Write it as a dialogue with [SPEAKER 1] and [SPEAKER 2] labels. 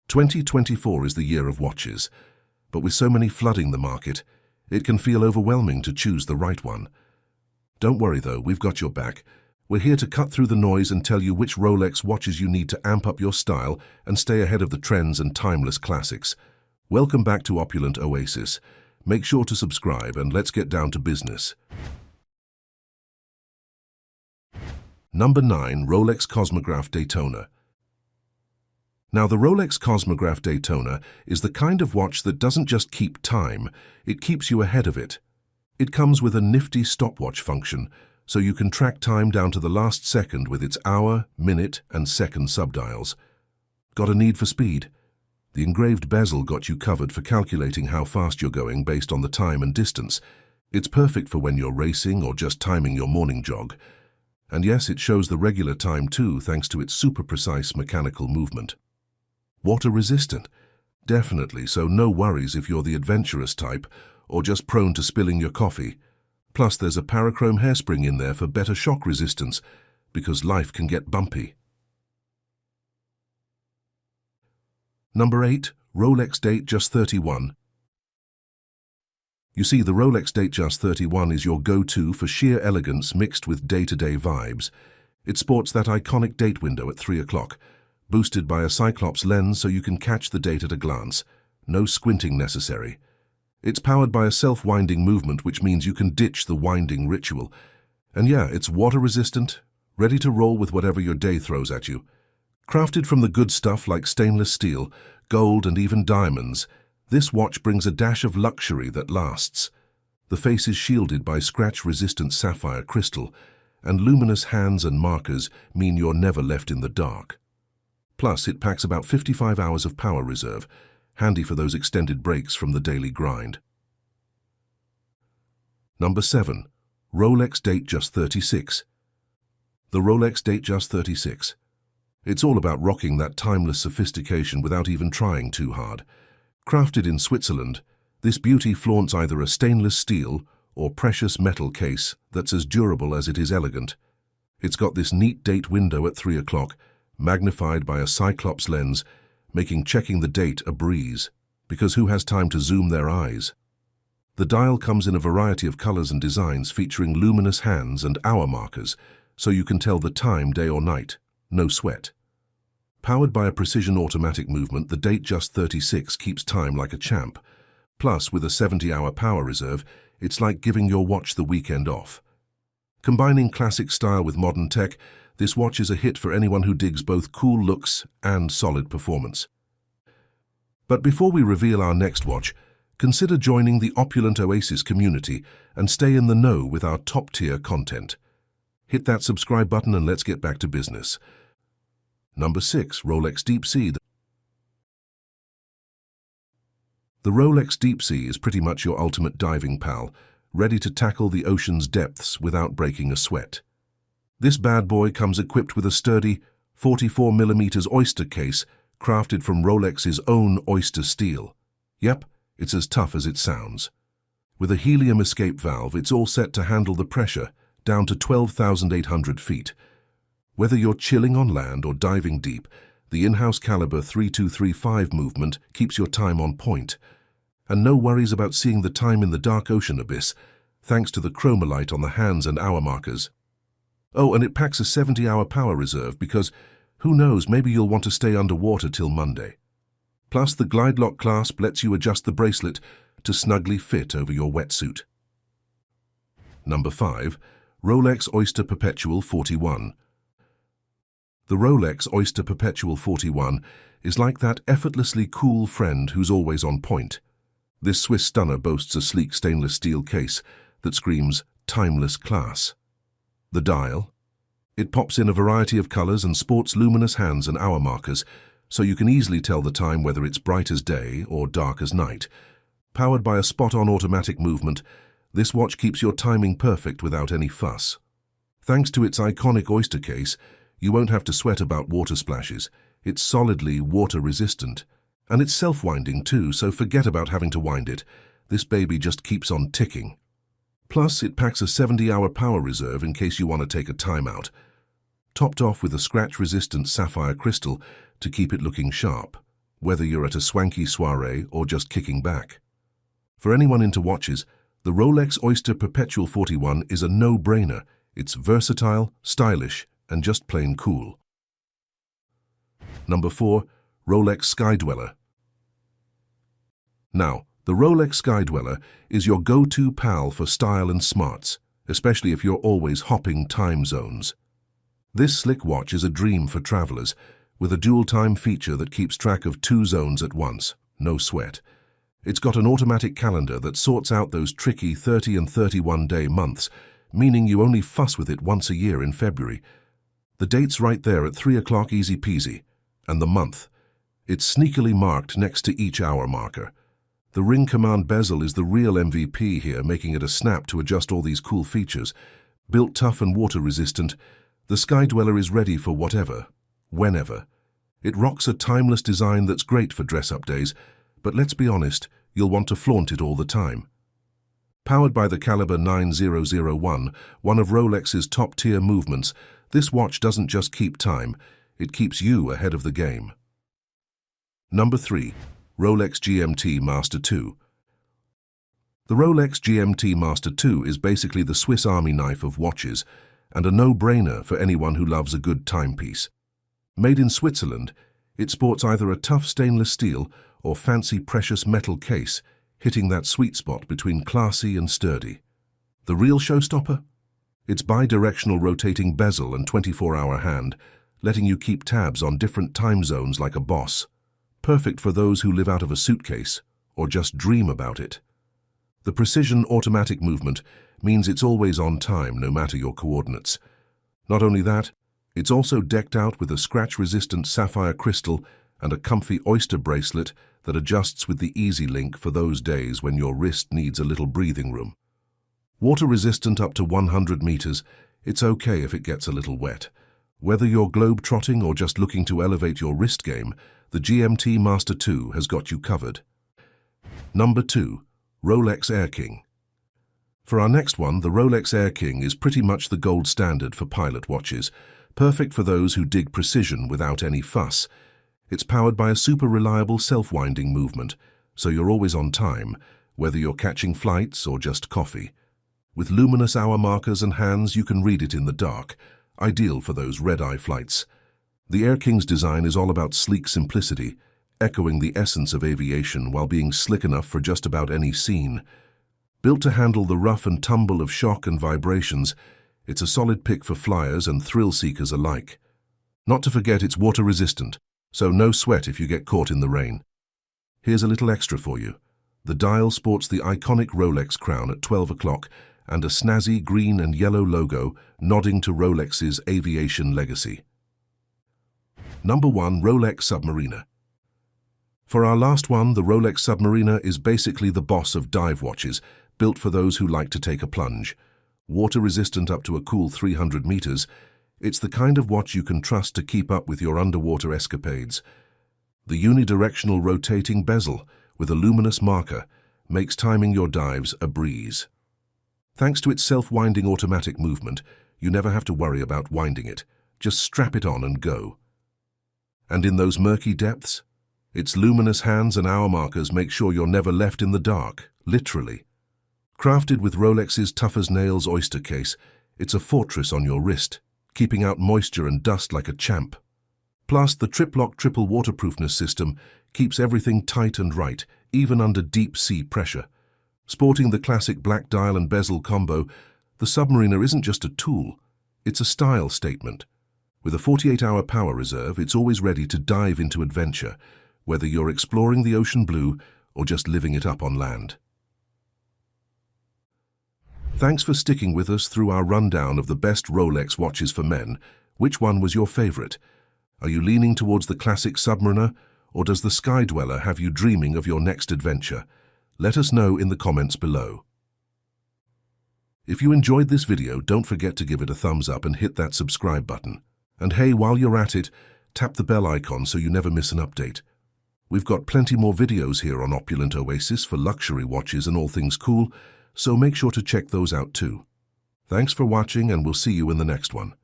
[SPEAKER 1] 2024 is the year of watches, but with so many flooding the market, it can feel overwhelming to choose the right one. Don't worry though, we've got your back. We're here to cut through the noise and tell you which Rolex watches you need to amp up your style and stay ahead of the trends and timeless classics. Welcome back to Opulent Oasis. Make sure to subscribe and let's get down to business. Number 9. Rolex Cosmograph Daytona. Now, the Rolex Cosmograph Daytona is the kind of watch that doesn't just keep time, it keeps you ahead of it. It comes with a nifty stopwatch function, so you can track time down to the last second with its hour, minute, and second subdials. Got a need for speed? The engraved bezel got you covered for calculating how fast you're going based on the time and distance. It's perfect for when you're racing or just timing your morning jog. And yes, it shows the regular time too, thanks to its super precise mechanical movement. Water resistant? Definitely, so no worries if you're the adventurous type or just prone to spilling your coffee. Plus, there's a parachrome hairspring in there for better shock resistance, because life can get bumpy. Number 8. Rolex Datejust 31. You see, the Rolex Datejust 31 is your go-to for sheer elegance mixed with day-to-day vibes. It sports that iconic date window at 3 o'clock, boosted by a Cyclops lens so you can catch the date at a glance. No squinting necessary. It's powered by a self-winding movement, which means you can ditch the winding ritual. And yeah, it's water-resistant, ready to roll with whatever your day throws at you. Crafted from the good stuff like stainless steel, gold, and even diamonds, this watch brings a dash of luxury that lasts. The face is shielded by scratch-resistant sapphire crystal, and luminous hands and markers mean you're never left in the dark. Plus, it packs about 55 hours of power reserve, handy for those extended breaks from the daily grind. Number 7. Rolex Datejust 36. The Rolex Datejust 36. It's all about rocking that timeless sophistication without even trying too hard. Crafted in Switzerland, this beauty flaunts either a stainless steel or precious metal case that's as durable as it is elegant. It's got this neat date window at 3 o'clock, magnified by a Cyclops lens, making checking the date a breeze, because who has time to zoom their eyes? The dial comes in a variety of colors and designs featuring luminous hands and hour markers, so you can tell the time day or night, no sweat. Powered by a precision automatic movement, the Datejust 36 keeps time like a champ. Plus, with a 70-hour power reserve, it's like giving your watch the weekend off. Combining classic style with modern tech, this watch is a hit for anyone who digs both cool looks and solid performance. But before we reveal our next watch, consider joining the Opulent Oasis community and stay in the know with our top-tier content. Hit that subscribe button and let's get back to business. Number 6. Rolex Deepsea. The Rolex Deepsea is pretty much your ultimate diving pal, ready to tackle the ocean's depths without breaking a sweat. This bad boy comes equipped with a sturdy 44mm oyster case crafted from Rolex's own oyster steel. Yep, it's as tough as it sounds. With a helium escape valve, it's all set to handle the pressure down to 12,800 feet. Whether you're chilling on land or diving deep, the in-house caliber 3235 movement keeps your time on point. And no worries about seeing the time in the dark ocean abyss, thanks to the chromolite on the hands and hour markers. Oh, and it packs a 70-hour power reserve because, who knows, maybe you'll want to stay underwater till Monday. Plus, the glide lock clasp lets you adjust the bracelet to snugly fit over your wetsuit. Number 5. Rolex Oyster Perpetual 41. The Rolex Oyster Perpetual 41 is like that effortlessly cool friend who's always on point. This Swiss stunner boasts a sleek stainless steel case that screams timeless class. The dial? It pops in a variety of colors and sports luminous hands and hour markers, so you can easily tell the time whether it's bright as day or dark as night. Powered by a spot-on automatic movement, this watch keeps your timing perfect without any fuss. Thanks to its iconic oyster case, you won't have to sweat about water splashes. It's solidly water-resistant. And it's self-winding too, so forget about having to wind it. This baby just keeps on ticking. Plus, it packs a 70-hour power reserve in case you want to take a timeout. Topped off with a scratch-resistant sapphire crystal to keep it looking sharp. whether you're at a swanky soiree or just kicking back. For anyone into watches, the Rolex Oyster Perpetual 41 is a no-brainer. It's versatile, stylish, and just plain cool. Number 4. Rolex Sky Dweller. Now, the Rolex Sky Dweller is your go-to pal for style and smarts, especially if you're always hopping time zones. This slick watch is a dream for travelers, with a dual-time feature that keeps track of 2 zones at once, no sweat. It's got an automatic calendar that sorts out those tricky 30 and 31-day months, meaning you only fuss with it once a year in February. The date's right there at 3 o'clock easy peasy, and the month. It's sneakily marked next to each hour marker. The ring command bezel is the real MVP here, making it a snap to adjust all these cool features. Built tough and water-resistant, the Sky Dweller is ready for whatever, whenever. It rocks a timeless design that's great for dress-up days, but let's be honest, you'll want to flaunt it all the time. Powered by the Caliber 9001, one of Rolex's top-tier movements, this watch doesn't just keep time, it keeps you ahead of the game. Number 3. Rolex GMT Master 2. The Rolex GMT Master 2 is basically the Swiss Army knife of watches, and a no-brainer for anyone who loves a good timepiece. Made in Switzerland, it sports either a tough stainless steel or fancy precious metal case, hitting that sweet spot between classy and sturdy. The real showstopper? Its bi-directional rotating bezel and 24-hour hand, letting you keep tabs on different time zones like a boss. Perfect for those who live out of a suitcase or just dream about it. The precision automatic movement means it's always on time no matter your coordinates. Not only that, it's also decked out with a scratch-resistant sapphire crystal and a comfy oyster bracelet that adjusts with the Easy Link for those days when your wrist needs a little breathing room. Water-resistant up to 100 meters, it's okay if it gets a little wet. Whether you're globe-trotting or just looking to elevate your wrist game, the GMT Master 2 has got you covered. Number 2. Rolex Air King. For our next one, the Rolex Air King is pretty much the gold standard for pilot watches, perfect for those who dig precision without any fuss. It's powered by a super reliable self-winding movement, so you're always on time, whether you're catching flights or just coffee. With luminous hour markers and hands, you can read it in the dark, ideal for those red-eye flights. The Air King's design is all about sleek simplicity, echoing the essence of aviation while being slick enough for just about any scene. Built to handle the rough and tumble of shock and vibrations, it's a solid pick for flyers and thrill-seekers alike. Not to forget, it's water-resistant, so no sweat if you get caught in the rain. Here's a little extra for you. The dial sports the iconic Rolex crown at 12 o'clock and a snazzy green and yellow logo nodding to Rolex's aviation legacy. Number 1. Rolex Submariner. For our last one, the Rolex Submariner is basically the boss of dive watches, built for those who like to take a plunge. Water-resistant up to a cool 300 meters, it's the kind of watch you can trust to keep up with your underwater escapades. The unidirectional rotating bezel, with a luminous marker, makes timing your dives a breeze. Thanks to its self-winding automatic movement, you never have to worry about winding it. Just strap it on and go. And in those murky depths, its luminous hands and hour markers make sure you're never left in the dark, literally. Crafted with Rolex's tough-as-nails oyster case, it's a fortress on your wrist, keeping out moisture and dust like a champ. Plus, the Triplock triple waterproofness system keeps everything tight and right, even under deep-sea pressure. Sporting the classic black dial and bezel combo, the Submariner isn't just a tool, it's a style statement. With a 48-hour power reserve, it's always ready to dive into adventure, whether you're exploring the ocean blue or just living it up on land. Thanks for sticking with us through our rundown of the best Rolex watches for men. Which one was your favorite? Are you leaning towards the classic Submariner, or does the Sky Dweller have you dreaming of your next adventure? Let us know in the comments below. If you enjoyed this video, don't forget to give it a thumbs up and hit that subscribe button. And hey, while you're at it, tap the bell icon so you never miss an update. We've got plenty more videos here on Opulent Oasis for luxury watches and all things cool, so make sure to check those out too. Thanks for watching, and we'll see you in the next one.